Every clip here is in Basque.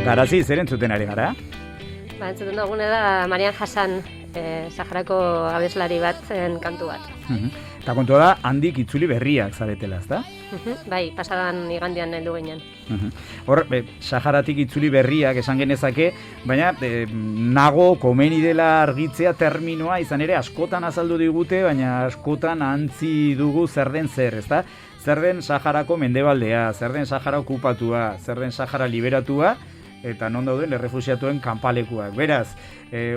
Garazi, zer entzuten ari gara? Entzuten dugune da Marian Hassan, Saharako abeslari bat kantu bat. Eta kontua da, handik itzuli berriak zaretela, ezta? Bai, pasadan igandian heldu ginen. Hor, Saharatik itzuli berriak esan genezake, baina nago komeni dela argitzea terminoa izan ere askotan azaldu digute, baina askotan antzi dugu zer den zer, ezta? Zer den Saharako mendebaldea, zer den Sahara okupatua, zer den Sahara liberatua, eta non dauden errefuxiatuen kanpalekuak. Beraz,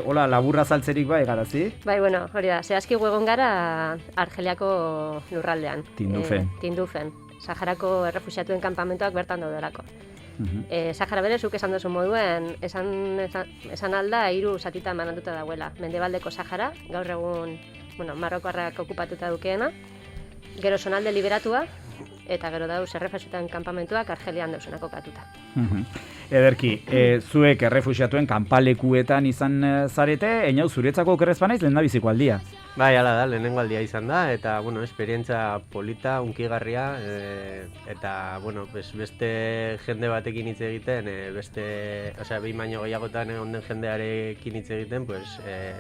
hola, laburra saltzerik bai, Garazi? Bai, bueno, hori da, zehazki egon gara Argeliako lurraldean. Tindufen. Saharako errefuxiatuen kanpamentoak bertan daudelako. Sahara bere, zuk esan duzu moduen, esan alda, 3 zatitan bananduta dagoela. Mendebaldeko Sahara, gaur egun, Marrokoarrak okupatuta dukeena, gero zonalde liberatua, eta gero dauz errefuxiatuen kanpamentuak Argelian dauzenak kokatuta. Ederki, zuek errefuxiatuen kanpalekuetan izan zarete, einau zuretzako okerrez banaiz lehendabiziko aldia. Bai, hala da, lehenengo aldia izan da, eta, esperientza polita, unkigarria, eta, beste jende batekin hitz egiten, behin baino gehiagotan egon den jendearekin hitz egiten,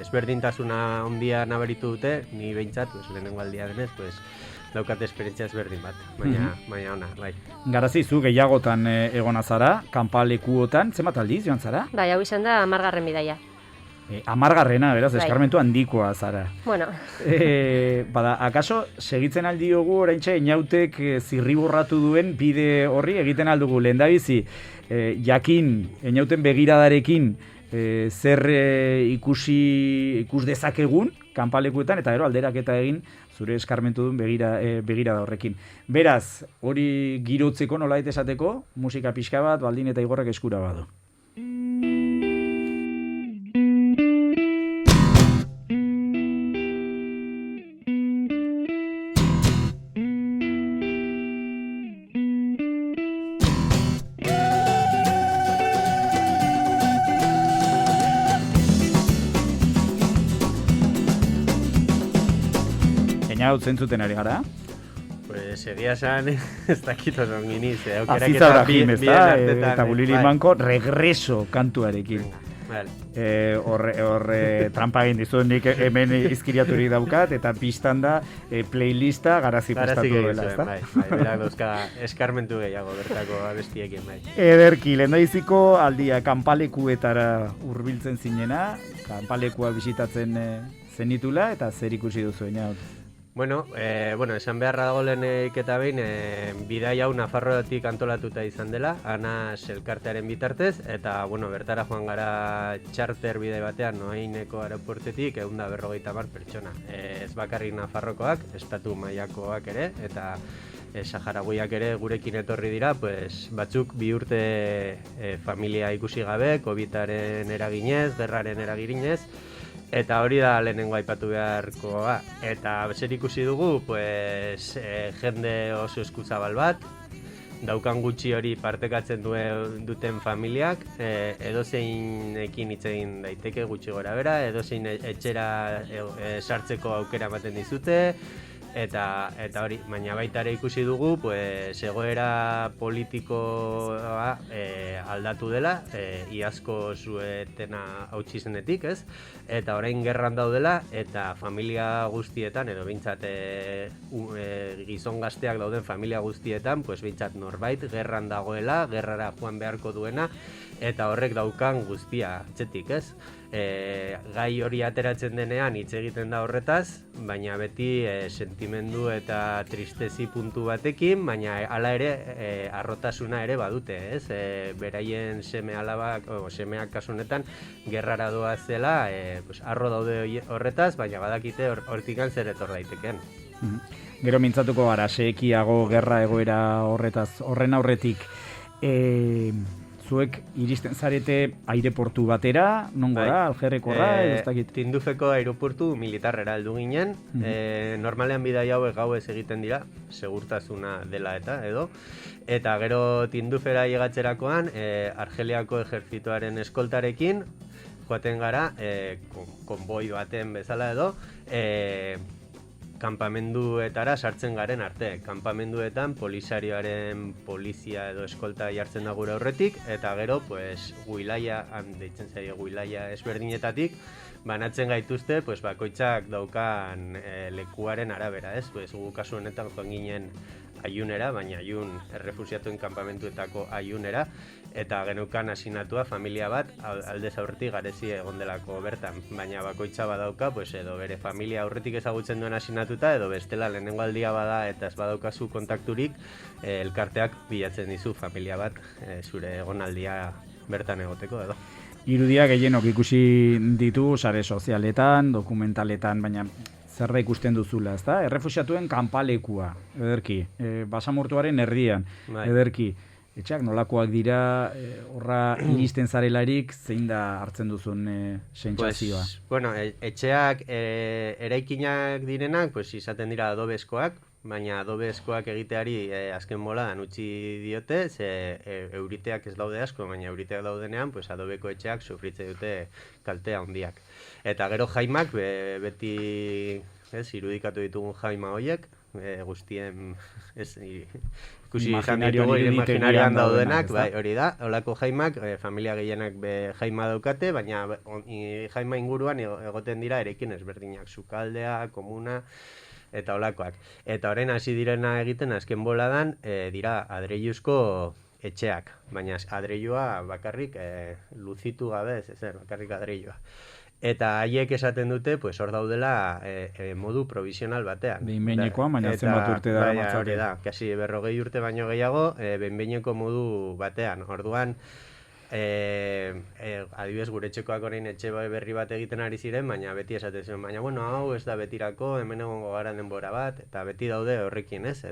ezberdintasuna ondia nabaritu dute, ni behintzat, lehenengo aldia denez, daukat esperientzia ezberdin bat, baina ona, bai. Garazi, zu gehiagotan egona zara, kanpalekuotan, zenbat aldiz joan zara? Bai, hau izan da 10. bidaia. 10. beraz, eskarmentu handikoa zara. Bueno. Akaso, segitzen aldiogu oraintxe inautek zirriborratu duen bide horri egiten aldugu lehendabizi, jakin, inauten begiradarekin, zer ikus dezakegun, kanpalekuetan, eta gero alderaketa egin, zure eskarmentu duen begirada horrekin. Beraz, hori girotzeko nolait esateko, musika pixka bat, Baldin eta Igorrek eskura badu. Hau zentzuten ari gara? Egia esan, ez dakit oso onginiz. Aziza Brahim, ez da? Eta Bulili Manko regreso kantuarekin. Horre trampa egin dizu, nik hemen izkiriaturik daukat, eta pistan da playlista Garazi prestatu duela, ez da? Bai, berak dauzka eskarmentu gehiago bertako abestiekin, bai. Ederki, lehendaiziko aldia kanpalekuetara hurbiltzen zinena, kanpalekua bisitatzen zenitula, eta zer ikusi duzu einaut? Esan beharra dago lehenik eta behin, bidai hau Nafarroatik antolatuta izan dela, Anas elkartearen bitartez, eta bertara joan gara txarter bidai batean, Noaineko aeroportetik 150 pertsona. Ez bakarrik Nafarrokoak, estatu mailakoak ere, eta saharagoiak ere gurekin etorri dira, batzuk 2 urte familia ikusi gabe, COVID-aren eraginez, gerraren eraginez, eta hori da lehenengo aipatu beharkoa. Eta zer ikusi dugu, jende oso eskuzabal bat, daukan gutxi hori partekatzen duten familiak, edozeinekin hitz egin daiteke gutxi gora bera, edozein etxera sartzeko aukera ematen dizute, eta hori, baina baita ere ikusi dugu, egoera politikoa aldatu dela, iazko zuetena hautsi zenetik, ez? Eta orain gerran daudela, eta familia guztietan, edo behintzat gizon gazteak dauden familia guztietan, behintzat norbait gerran dagoela, gerrara joan beharko duena, eta horrek daukan guztia atzetik, ez? Gai hori ateratzen denean hitz egiten da horretaz, baina beti sentimendu eta tristezi puntu batekin, baina hala ere harrotasuna ere badute, ez? Beraien semeak kasunetan gerrara doazela, harro daude horretaz, baina badakite hortikan zer etor daiteken. Gero mintzatuko gara, sekiago gerra egoera horren aurretik. Zuek iristen zarete aireportu batera, non gora, Aljerrekorra, ez dakit? Tindufeko aireportu militarrera heldu ginen, normalean bidai hauek gauez egiten dira, segurtasuna dela eta gero Tindufera llegatzerakoan, Argeliako ejertzitoaren eskoltarekin, joaten gara, konboi baten bezala kanpamenduetara sartzen garen arte. Kanpamenduetan polizia edo eskolta jartzen da gure aurretik, eta gero, guilaia, deitzen zaio guilaia ezberdinetatik, banatzen gaituzte, bakoitzak daukan lekuaren arabera, ez? Gu kasu honetan joan ginen Aiunera, baina Aiun errefusiatuen kanpamentuetako Aiunera, eta geneukan asinatua familia bat aldez aurretik garezi egon delako bertan, baina bakoitza badauka, edo bere familia aurretik ezagutzen duen asinatuta, edo bestela lehenengo aldia bada eta ez badaukazu kontakturik, elkarteak bilatzen dizu familia bat zure egonaldia bertan egoteko edo. Irudia gehienok ikusi ditu sare sozialetan, dokumentaletan, baina zer da ikusten duzula, ezta? Errefusiatuen kanpalekua, ederki, basamortuaren erdian, ederki. Etxeak nolakoak dira, horra iristen zarelarik, zein da hartzen duzun sentsazioa? Etxeak eraikinak direnak, izaten dira adobezkoak, baina adobezkoak egiteari azken boladan utzi diote, ze euriteak ez daude asko, baina euriteak daudenean, adobeko etxeak sufritze dute kaltea handiak. Eta gero jaimak, beti irudikatu ditugun jaima horiek, guztien ikusi izan ditugu imaginarioan daudenak, hori da, holako jaimak, familia gehienak jaima daukate, baina jaima inguruan egoten dira erekin ezberdinak, sukaldea, komuna, eta holakoak. Eta orain hasi direna egiten azken boladan dira adreiluzko etxeak, baina adreilua bakarrik luzitu gabe, bakarrik adreilua. Eta haiek esaten dute, hor daudela modu provisional batean. Behin-behinekoa, baina zenbat urte dara matzak. Hori da, kasi 40 urte baino gehiago, behin-behineko modu batean. Orduan, adibidez gure etxekoak orain etxe berri bat egiten ari ziren, baina beti esaten zuen, baina hau ez da betirako, hemen egongo gara denbora bat, eta beti daude horrekin, ez?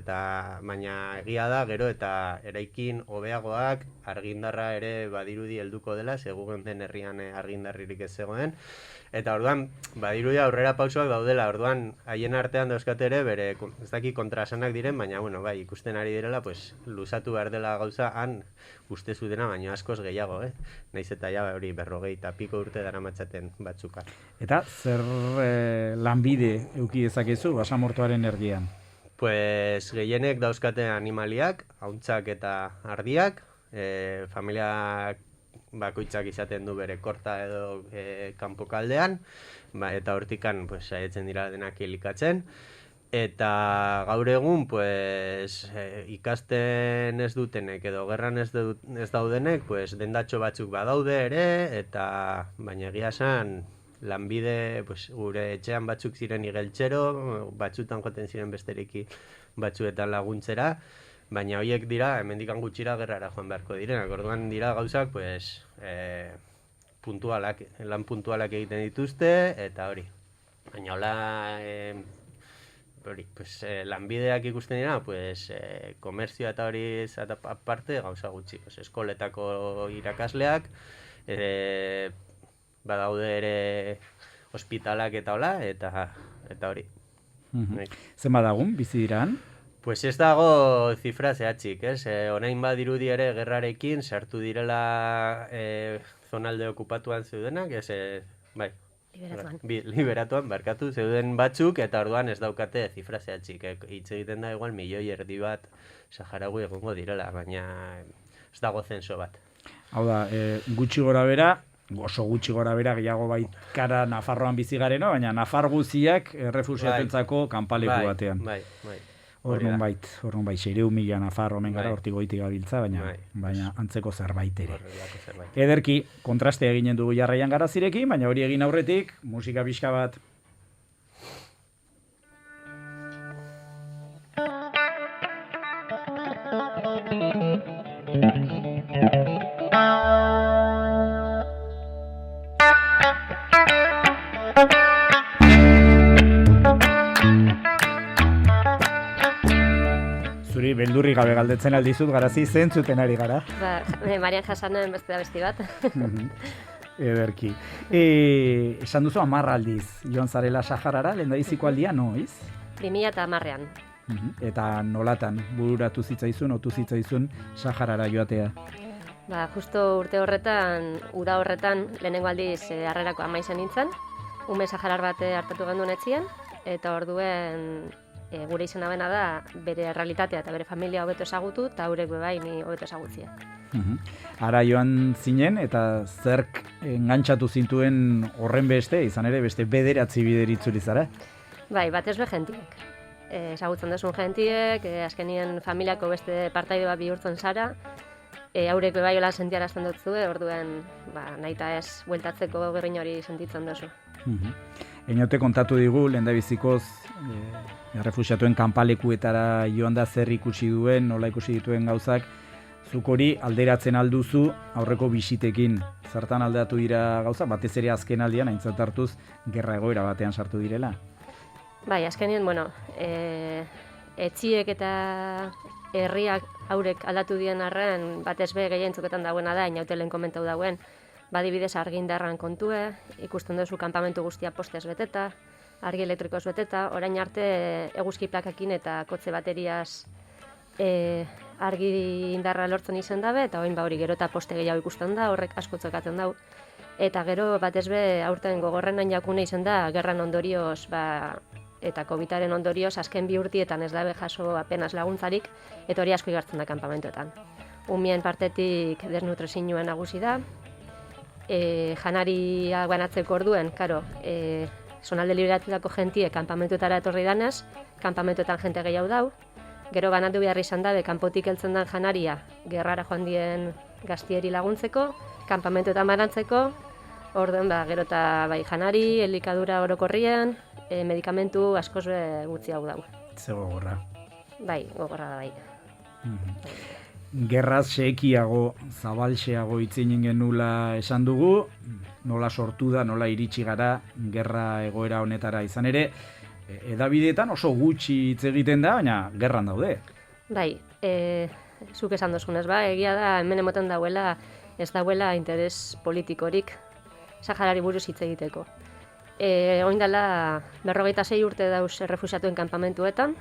Baina egia da, gero eta eraikin hobeagoak, argindarra ere badirudi helduko dela, segugen den herrian argindarririk ez zegoen, eta orduan, badirudi aurrera pausoak daudela, orduan, haien artean dauzkate ere, bere, ez daki kontrasanak diren, baina, ikusten ari direla, luzatu behar dela gauza, han uste zutena, baina askoz gehiago, Naiz eta hori 40 eta piko urte daramatzaten batzuka. Eta zer lanbide eduki dezakezu basamortuaren erdian? Gehienek dauzkate animaliak, hauntzak eta ardiak, familia bakoitzak izaten du bere korta edo kanpokaldean, eta hortikan saietzen dira denak elikatzen. Eta gaur egun, ikasten ez dutenek edo gerran ez daudenek, dendatxo batzuk badaude ere, eta baina egia esan, lanbide, gure etxean batzuk ziren igeltxero, batzutan joaten ziren besteriki batzuetan laguntzera, baina horiek dira, hemendikan gutxira gerrara joan beharko direnak, orduan dira gauzak, lan puntualak egiten dituzte, eta hori. Baina hola, lanbideak ikusten dira, komerzioa eta hori aparte gauza gutxi. Eskoletako irakasleak, badaude ere ospitalak eta hola, eta hori. Zen badagun, bizi diran? Ez dago zifra zehatzik, orain badirudi ere gerrarekin sartu direla zonalde okupatuan zeudenak, bai. Liberatuan, barkatu, zeuden batzuk, eta orduan ez daukate zifra zehatzik. Hitz egiten da igual 1,5 milioi bat Saharaui egongo direla, baina ez dago zenso bat. Hau da, gutxi gora bera, oso gutxi gora bera, gehiago baitkara Nafarroan bizi gareno, baina Nafar guziak errefusiatuentzako kanpaleku batean. Bai. Horren bait, 600.000 Nafar omen gara hortik goitik gabiltza, baina antzeko zerbait ere. Ederki, kontraste eginen dugu jarraian garazirekin, baina hori egin aurretik, musika pixka bat. Zuri beldurri gabe galdetzen aldizut, garazi zentzuten ari gara. Marian Jasanen beste da besti bat. Ederki. Esan duzu 10 aldiz, joan zarela Saharara, lehendabiziko aldia, noiz? 2010an. Eta nolatan, bururatu zitzaizun, otu zitzaizun Saharara joatea? Justo urte horretan, uda horretan, lehenengo aldiz harrerako ama izan nintzen, ume saharar bat hartatu genduen etzien, eta orduen gure izena bena da bere realitatea eta bere familia hobeto ezagutu, eta haurek bebai ni hobeto ezagutzia. Ara joan zinen, eta zerk engantzatu zintuen horren beste, izan ere beste bederatzi bideritzuri zara? Bai, batez be jentiek. Ezagutzen duzun jentiek, azkenien familiako beste partaide bat bihurtzen zara, haurek bebai hola sentiarazten dutzu, orduen nahita ez bueltatzeko gerrin hori sentitzen duzu. Einote kontatu digu, lehendabizikoz errefuxiatuen kanpalekuetara joan da zer ikusi duen, nola ikusi dituen gauzak, zuk hori alderatzen alduzu aurreko bisitekin. Zertan aldeatu dira gauza, batez ere azken aldian, aintzat hartuz, gerra egoera batean sartu direla? Bai, azkenien, etxiek eta herriak haurek aldatu dien arren, batez be gehientzuketan dagoena da, inautelen komentau dauen, badibidez argindarran kontue, ikusten duzu kanpamentu guztia postez beteta, argi elektrikoz beteta, orain arte eguzki plakakin eta kotze bateriaz argi indarra lortzen izen dabe, eta orain hori gero eta poste gehiago ikusten da, horrek asko txokatzen dau. Eta gero batez be aurten gogorrenan jakune izen da, gerran ondorioz, eta COVID-aren ondorioz, azken 2 urtietan ez dabe jaso apenas laguntzarik, eta hori asko igartzen da kanpamentoetan. Umien partetik desnutrezinuen nagusi da, janaria banatzeko orduen, karo, zonalde liberatutako jentie kanpamentoetara etorri danez, kanpamentoetan jente gehiago dau, gero banatu behar izan dabe, kanpotik heltzen den janaria, gerrara joan dien gaztieri laguntzeko, kanpamentoetan banatzeko, orduen gero eta bai janari, elikadura orokorrien, medikamentu askoz gutzi hau dau. Ze gogorra. Bai, gogorra da bai. Gerraz sekiago, zabalxeago itzinen genula esan dugu, nola sortu da, nola iritsi gara gerra egoera honetara izan ere, edabideetan oso gutxi hitz egiten da, baina gerran daude. Bai, zuk esan dozunez, egia da hemen emoten dauela, ez dauela interes politikorik Saharari buruz hitz egiteko. Oin dela 46 urte dauz errefuxiatuen kanpamentuetan,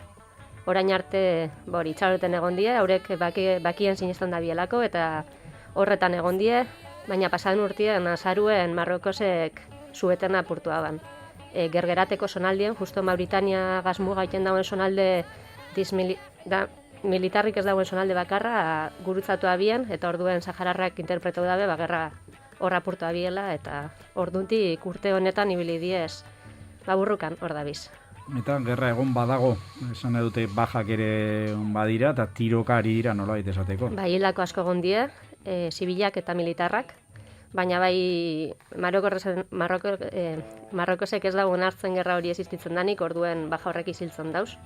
orain arte itxaroten egon die, haurek bakien sinesten da bielako eta horretan egon die, baina pasaden urtien azaruen Marrokosek zueten apurtua ban. Gergerateko zonaldien, justo Mauritania gazmuga iten dauen zonalde militarrik ez dauen zonalde bakarra gurutzatu abien, eta orduen sahararrak interpretau dabe, gerra horra apurtu abiela, eta orduntik urte honetan ibili diez, burrukan hor dabiz. Eta gerra egon badago, esan dute bajak ere badira, eta tirokari dira nolabait esateko. Bai, hilako asko egon die, zibilak eta militarrak, baina bai Marrokosek ez dago onartzen gerra hori existitzen danik, orduen baja horrek iziltzen dauz,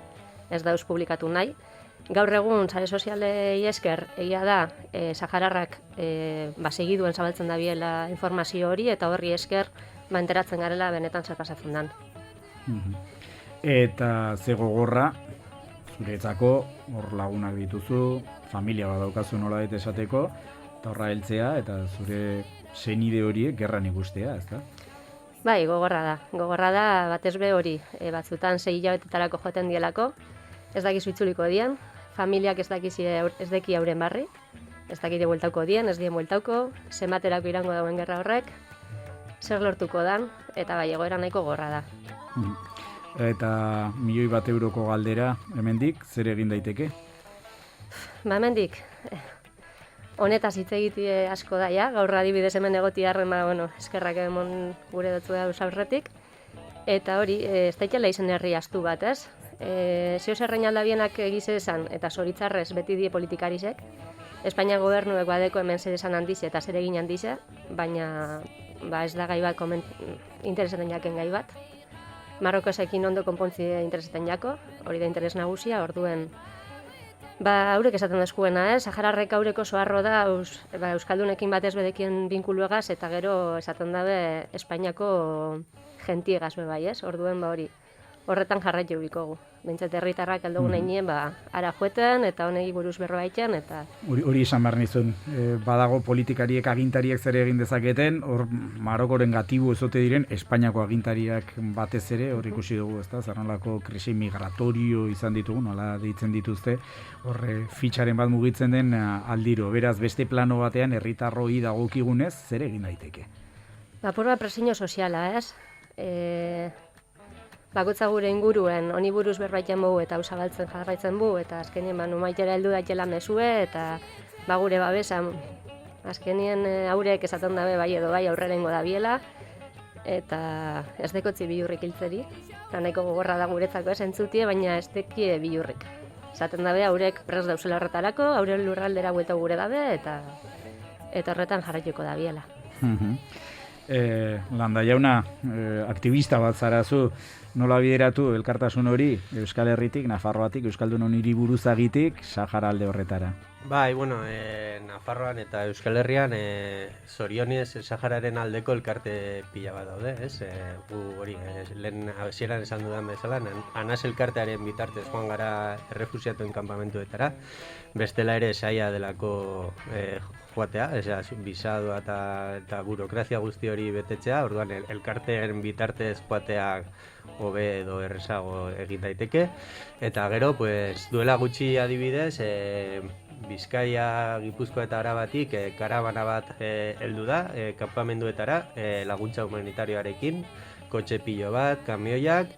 ez dauz publikatu nahi. Gaur egun, sare sozialei esker, egia da, sahararrak segiduen zabaltzen da biela informazio hori, eta horri esker enteratzen garela benetan zer pasatzen den. Eta ze gogorra, zuretzako, hor lagunak dituzu, familia bat daukazu nola esateko, eta horra heltzea, eta zure senide horiek gerran ikustea, ez da? Bai, gogorra da, batez be hori, batzutan 6 hilabetetarako joaten dielako, ez dakizu itzuliko dien, familiak ez deki hauren barri, ez dakite bueltauko dien, ez dien bueltauko, zenbaterako irango dauen gerra horrek, zer lortuko dan, eta bai, egoera nahiko gorra da. Eta €1.000.000 galdera, hemendik, zer egin daiteke? Hemendik, honetaz hitz egite asko da, gaur adibidez hemen egoti harren, eskerrak emon gure dutzu da aurretik, eta hori, ez daitela izen herri astu bat, ez? Zeo zerrein aldabienak egize esan, eta zoritzarrez beti die politikarizek, Espainia gobernuek badeko hemen zer esan handize eta zer egin handize, baina ez da gai bat interesetan jaken gai bat. Marrokosekin ondo konpontzi interesetan jako, hori da interes nagusia, orduen haurek esaten dezkuena, Sahararrek haureko soarro da Euskaldunekin batez bedekien binkuluegaz, eta gero esaten dabe Espainiako gentiegaz bai, orduen hori. horretan jarraitu bikogu. Bentsat herritarrak aldugu nahi nien, ara joeten eta honegi buruz berroaitzen, eta... Hori izan behar nizun, badago politikariek, agintariek zer egin dezaketen, hor Marokoren gatibu ezote diren, Espainiako agintariak batez ere, hor ikusi dugu, ezta, zerrolako krisi migratorio izan ditugu, nola deitzen dituzte, hor fitxaren bat mugitzen den aldiro, beraz beste plano batean herritarroi dagokigunez, zer egin daiteke? Purba presiño soziala, ez? Bakotza gure inguruen, honi buruz berbaiten bugu eta usabaltzen jarraitzen bu, eta azkenien numaitera heldu daitela mesue, eta gure babesa, azkenien haurek esaten dabe bai edo bai aurrerengo da biela, eta ez dekotzi bilurrik hiltzeri, eta nahiko gogorra da guretzako ez entzutie, baina ez dekie bilurrik. Esaten dabe haurek prest dauzela horretarako, hauren lurraldera buelta gure dabe, eta horretan jarraituko da biela. Landa jauna, aktivista bat zarazu, nola bideratu elkartasun hori Euskal Herritik, Nafarroatik, Euskaldunon hiriburuzagitik, Sahara alde horretara? Bai, bueno, Nafarroan eta Euskal Herrian zorionez Sahararen aldeko elkarte pila bat daude, ez? Gu hori, lehen hasieran esan dudan bezala, Anas elkartearen bitartez joan gara errefusiatuen kanpamentuetara, bestela ere saia delako joatea, bisadoa eta burokrazia guzti hori betetzea, orduan elkarteen bitartez joatea hobe edo errezago egin daiteke, eta gero, pues, duela gutxi adibidez, Bizkaia, Gipuzkoa eta Arabatik karabana bat heldu da, kanpamenduetara, laguntza humanitarioarekin, kotxe pilo bat, kamioiak,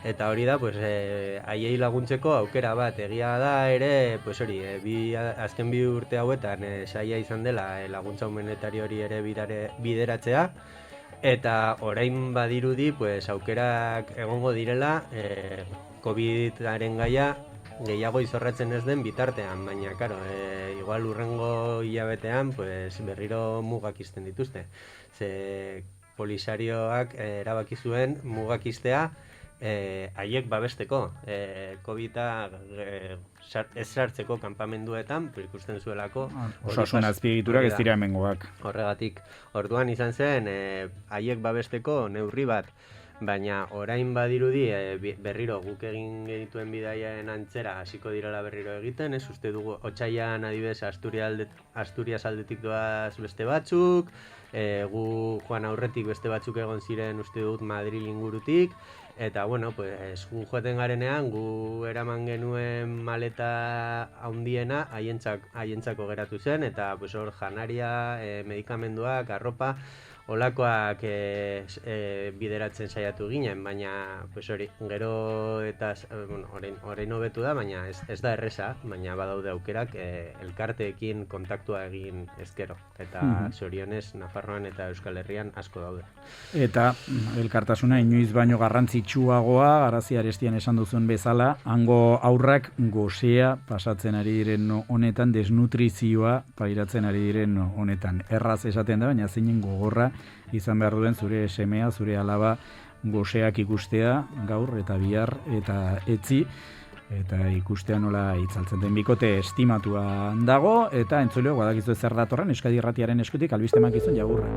eta hori da, pues, haiei laguntzeko aukera bat. Egia da ere, pues hori, azken bi urte hauetan saia izan dela laguntza humanitario hori ere bideratzea, eta orain badirudi, pues, aukerak egongo direla, COVID-aren gaia gehiago izorratzen ez den bitartean, baina, karo, igual urrengo hilabetean, pues, berriro mugak izten dituzte. Ze Polisarioak erabaki zuen mugak iztea haiek babesteko, COVID-a ez sartzeko kanpamenduetan, ikusten zuelako. Osasun azpiegiturak ez dira hemengoak. Horregatik, orduan izan zen, haiek babesteko neurri bat, baina orain badirudi berriro guk egin genituen bidaien antzera hasiko direla berriro egiten, ez uste dugu otsailean adibidez Asturias aldetik doaz beste batzuk, gu joan aurretik beste batzuk egon ziren uste dut Madril ingurutik, eta bueno, pues gu joaten garenean gu eraman genuen maleta handiena haientzako geratu zen, eta pues hor janaria, medikamenduak, arropa, olakoak bideratzen saiatu ginen, baina pues hori, gero eta orain hobetu da, baina ez da erreza, baina badaude aukerak elkarteekin kontaktua egin ezkero, eta zorionez Nafarroan eta Euskal Herrian asko daude. Eta elkartasuna inoiz baino garrantzitsuagoa, Garazi Arestian esan duzuen bezala, hango aurrak gosea pasatzen ari diren honetan, desnutrizioa pairatzen ari diren honetan. Erraz esaten da, baina zeinen gogorra izan behar duen zure semea, zure alaba goseak ikustea gaur eta bihar eta etzi, eta ikustea nola itzaltzen den. Bikote estimatua dago, eta entzuleo badakizu zer datorren Euskadi Irratiaren eskutik albiste emankizun jagurra.